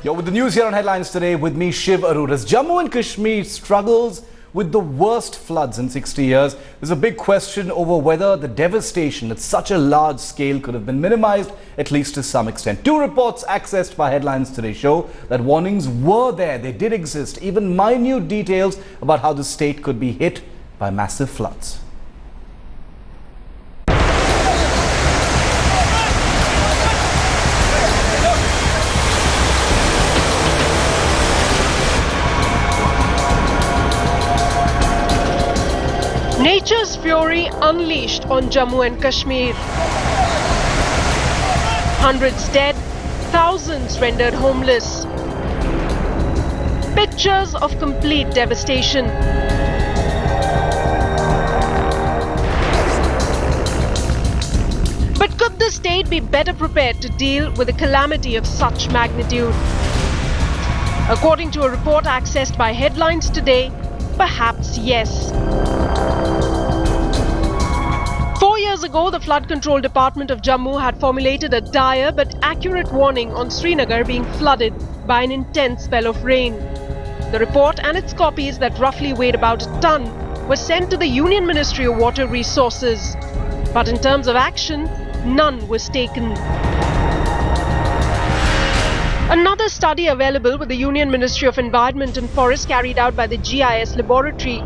You're with the news here on Headlines Today with me, Shiv Arur. As Jammu and Kashmir struggles with the worst floods in 60 years, there's a big question over whether the devastation at such a large scale could have been minimized, at least to some extent. Two reports accessed by Headlines Today show that warnings were there, they did exist, even minute details about how the state could be hit by massive floods. Nature's fury unleashed on Jammu and Kashmir. Hundreds dead, thousands rendered homeless. Pictures of complete devastation. But could the state be better prepared to deal with a calamity of such magnitude? According to a report accessed by Headlines Today, perhaps yes. 4 years ago, the Flood Control Department of Jammu had formulated a dire but accurate warning on Srinagar being flooded by an intense spell of rain. The report and its copies that roughly weighed about a ton were sent to the Union Ministry of Water Resources. But in terms of action, none was taken. Another study available with the Union Ministry of Environment and Forest carried out by the GIS laboratory,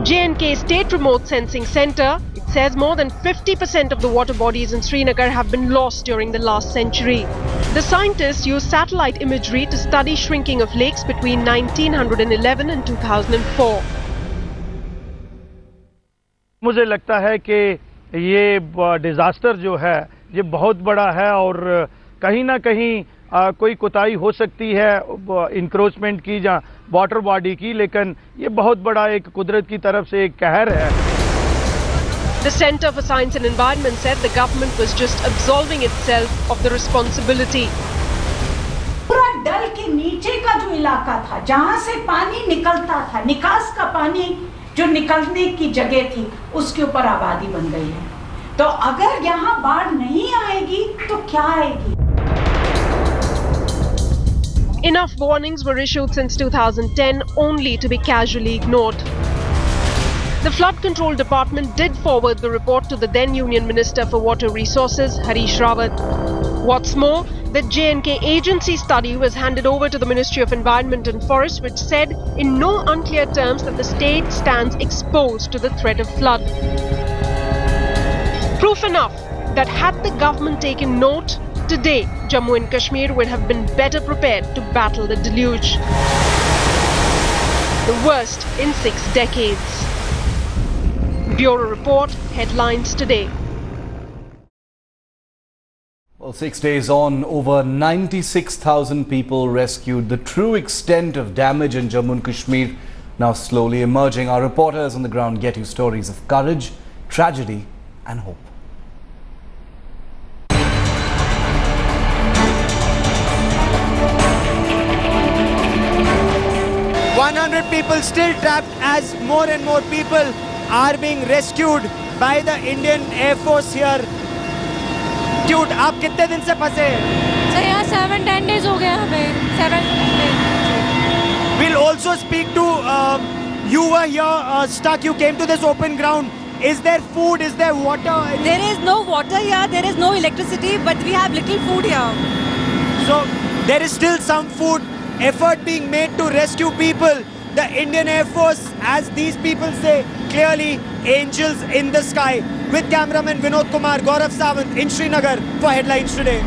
J&K State Remote Sensing Centre, it says more than 50% of the water bodies in Srinagar have been lost during the last century. The scientists used satellite imagery to study shrinking of lakes between 1911 and 2004. मुझे लगता है कि ये disaster जो है ये बहुत बड़ा है और कहीं ना कहीं कोई कोताही हो सकती है इंक्रोचमेंट की या वाटर बॉडी की, लेकिन ये बहुत बड़ा एक कुदरत की तरफ से एक कहर है. The Centre for Science and Environment said the government was just absolving itself of the responsibility. पूरा डल के नीचे का जो इलाका था, जहां से पानी निकलता था, निकास का पानी जो निकलने की जगह थी, उसके ऊपर आबादी बन गई है. तो अगर यहाँ बाढ़ नहीं आएगी तो क्या आएगी? Enough warnings were issued since 2010 only to be casually ignored. The Flood Control Department did forward the report to the then Union Minister for Water Resources, Harish Rawat. What's more, the J&K agency study was handed over to the Ministry of Environment and Forest, which said in no unclear terms that the state stands exposed to the threat of flood. Proof enough that had the government taken note, today, Jammu and Kashmir would have been better prepared to battle the deluge. The worst in 6 decades. Bureau Report, Headlines Today. Well, 6 days on, over 96,000 people rescued. The true extent of damage in Jammu and Kashmir now slowly emerging. Our reporters on the ground get you stories of courage, tragedy and hope. 100 people still trapped as more and more people are being rescued by the Indian Air Force here. Dude, आप कितने दिन से फंसे हैं? Sir यहाँ 7-10 days हो गए हमें. 7 days. We'll also speak to you were here stuck. You came to this open ground. Is there food? Is there water? There is no water here. There is no electricity, but we have little food here. So there is still some food. Effort being made to rescue people. The Indian Air Force, as these people say, clearly angels in the sky. With cameraman Vinod Kumar, Gaurav Sawant in Srinagar for Headlines Today.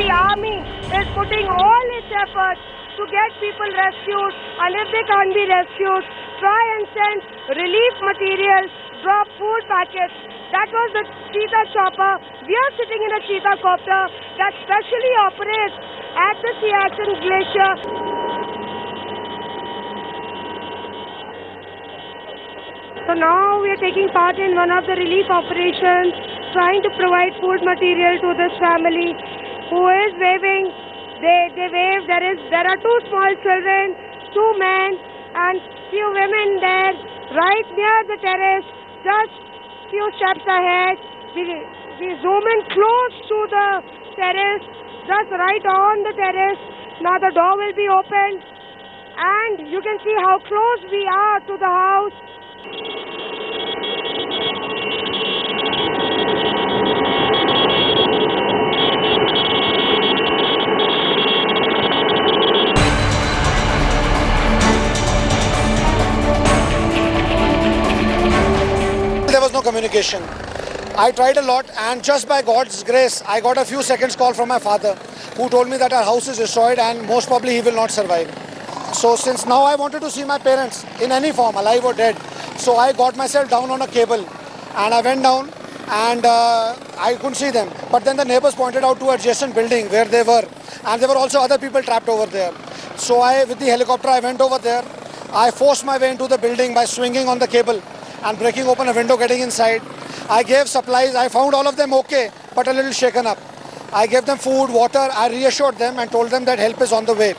The army is putting all its efforts to get people rescued, and if they can't be rescued, try and send relief materials, drop food packets. That was the cheetah chopper. We are sitting in a cheetah copter that specially operates at the Siachen Glacier. So now we are taking part in one of the relief operations, trying to provide food material to this family who is waving. They wave. There are 2 small children, 2 men, and few women there, right near the terrace, just few steps ahead. We We zoom in close to the terrace, just right on the terrace. Now the door will be opened and you can see how close we are to the house. There was no communication. I tried a lot and just by God's grace, I got a few seconds call from my father who told me that our house is destroyed and most probably he will not survive. So since now I wanted to see my parents in any form, alive or dead. So I got myself down on a cable and I went down and I couldn't see them. But then the neighbors pointed out to an adjacent building where they were, and there were also other people trapped over there. So with the helicopter, I went over there. I forced my way into the building by swinging on the cable and breaking open a window, getting inside. I gave supplies. I found all of them okay, but a little shaken up. I gave them food, water. I reassured them and told them that help is on the way.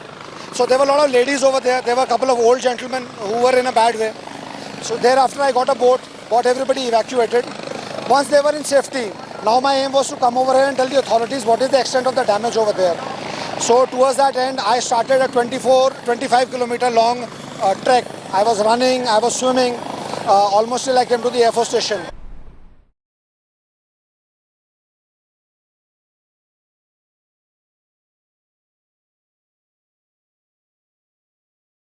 So there were a lot of ladies over there. There were a couple of old gentlemen who were in a bad way. So thereafter I got a boat, got everybody evacuated. Once they were in safety, now my aim was to come over here and tell the authorities what is the extent of the damage over there. So towards that end, I started a 25 kilometer long trek. I was running, I was swimming, almost till I came to the Air Force station.